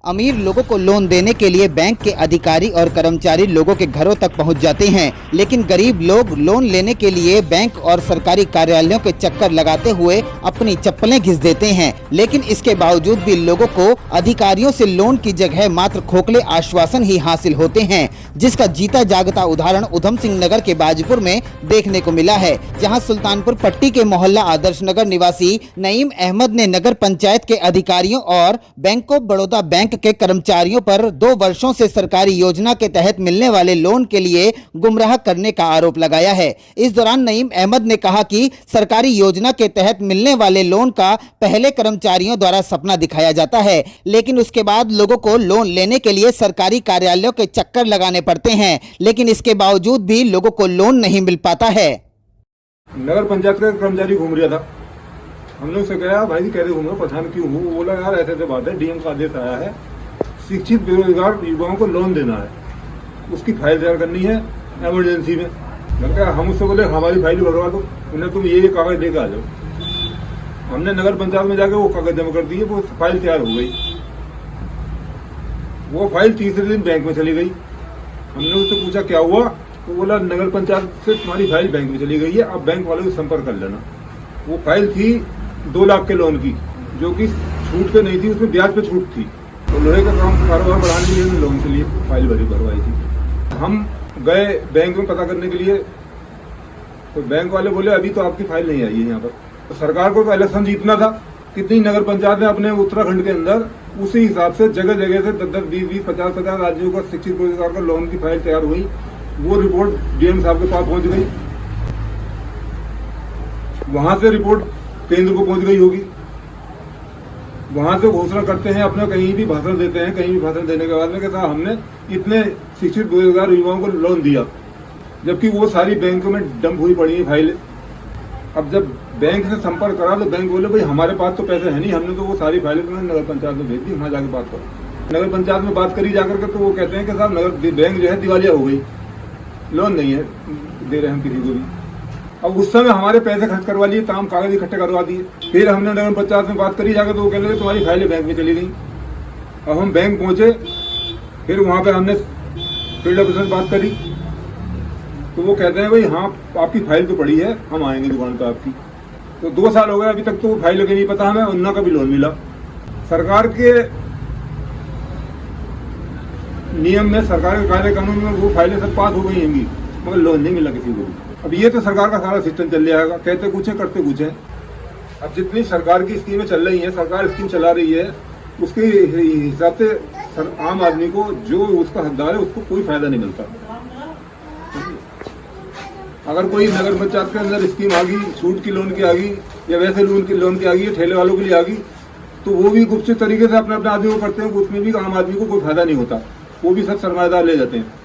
अमीर लोगों को लोन देने के लिए बैंक के अधिकारी और कर्मचारी लोगों के घरों तक पहुंच जाते हैं, लेकिन गरीब लोग लोन लेने के लिए बैंक और सरकारी कार्यालयों के चक्कर लगाते हुए अपनी चप्पलें घिस देते हैं। लेकिन इसके बावजूद भी लोगों को अधिकारियों से लोन की जगह मात्र खोखले आश्वासन ही हासिल होते हैं, जिसका जीता जागता उदाहरण उधम सिंह नगर के बाजीपुर में देखने को मिला है, जहाँ सुल्तानपुर पट्टी के मोहल्ला आदर्श नगर निवासी नईम अहमद ने नगर पंचायत के अधिकारियों और बैंक ऑफ बड़ौदा बैंक के कर्मचारियों पर 2 वर्षों से सरकारी योजना के तहत मिलने वाले लोन के लिए गुमराह करने का आरोप लगाया है। इस दौरान नईम अहमद ने कहा कि सरकारी योजना के तहत मिलने वाले लोन का पहले कर्मचारियों द्वारा सपना दिखाया जाता है, लेकिन उसके बाद लोगों को लोन लेने के लिए सरकारी कार्यालयों के चक्कर लगाने पड़ते हैं, लेकिन इसके बावजूद भी लोगों को लोन नहीं मिल पाता है। नगर पंचायत का कर्मचारी घूम रहा था, हम लोग से कहा भाई कह रहे घूमो परेशान क्यों हो। वो बोला यार ऐसे बात है, डीएम का आदेश आया है, शिक्षित बेरोजगार युवाओं को लोन देना है, उसकी फाइल तैयार करनी है इमरजेंसी में। मैंने कहा हम उससे बोले हमारी फाइल भरवा दो, उन्हें तुम ये कागज लेकर आ जाओ। हमने नगर पंचायत में जाके वो कागज जमा कर दिए, वो फाइल तैयार हो गई। वो फाइल तीसरे दिन बैंक में चली गई। हमने उससे पूछा क्या हुआ, तो बोला नगर पंचायत से तुम्हारी फाइल बैंक में चली गई है, अब बैंक वालों से संपर्क कर लेना। वो फाइल थी 2 लाख के लोन की, जो कि छूट पे नहीं थी, उसमें ब्याज पे छूट थी। तो लोहे का काम कारोबार बढ़ाने के लिए लोन के लिए फाइल भरवाई थी। हम गए बैंक में पता करने के लिए, तो बैंक वाले बोले अभी तो आपकी फाइल नहीं आई है यहाँ पर। तो सरकार को तो इलेक्शन जीतना था, कितनी नगर पंचायत ने अपने उत्तराखंड के अंदर उसी हिसाब से जगह जगह से 10-10, 20-20, 50-50 राज्यों का शिक्षित बेरोजगार का लोन की फाइल तैयार हुई। वो रिपोर्ट डीएम साहब के पास पहुंच गई, वहां से रिपोर्ट केंद्र को पहुंच गई होगी। वहां से घोषणा करते हैं, अपना कहीं भी भाषण देते हैं, कहीं भी भाषण देने के बाद में कहता हमने इतने शिक्षित बेरोजगार युवाओं को लोन दिया, जबकि वो सारी बैंकों में डंप हुई पड़ी है फाइलें। अब जब बैंक से संपर्क करा तो बैंक बोले भाई हमारे पास तो पैसे है नहीं, हमने तो वो सारी फाइलें तुम्हें नगर पंचायत में भेज दी, वहां जाकर बात करो। नगर पंचायत में बात करी जाकर के, तो वो कहते हैं कि साहब नगर बैंक जो है दिवालिया हो गई, लोन नहीं है दे रहे हम किसी को भी। अब उस समय हमारे पैसे खर्च करवा लिए, तमाम कागज इकट्ठे करवा दिए। फिर हमने नगर पंचायत में बात करी जाकर, तो वो कह रहे तुम्हारी फाइलें बैंक में चली गई। अब हम बैंक पहुंचे, फिर वहां पे हमने फील्ड ऑफिसर से बात करी, तो वो कहते हैं भाई हाँ आपकी फाइल तो पड़ी है, हम आएंगे दुकान पर आपकी। तो 2 साल हो गए, अभी तक तो वो फाइल लगे नहीं पता हमें, उन्ना का भी लोन मिला। सरकार के नियम में, सरकार के कार्य कानून में वो फाइलें सब पास हो गई होंगी, मगर लोन नहीं मिला किसी को भी। अब ये तो सरकार का सारा सिस्टम चल जाएगा, कहते कुछ है करते कुछ है। अब जितनी सरकार की स्कीमें चल रही हैं, सरकार स्कीम चला रही है, उसके हिसाब से आम आदमी को जो उसका हकदार है उसको कोई फायदा नहीं मिलता। अगर कोई नगर पंचायत के अंदर स्कीम आ गई, छूट की लोन की आ गई, या वैसे लोन की आ गई, ठेले वालों के लिए आ गई, तो वो भी गुपचुप तरीके से अपने आदमी को करते हैं, उसमें भी आम आदमी को कोई फायदा नहीं होता, वो भी सब सरमाएदार ले जाते हैं।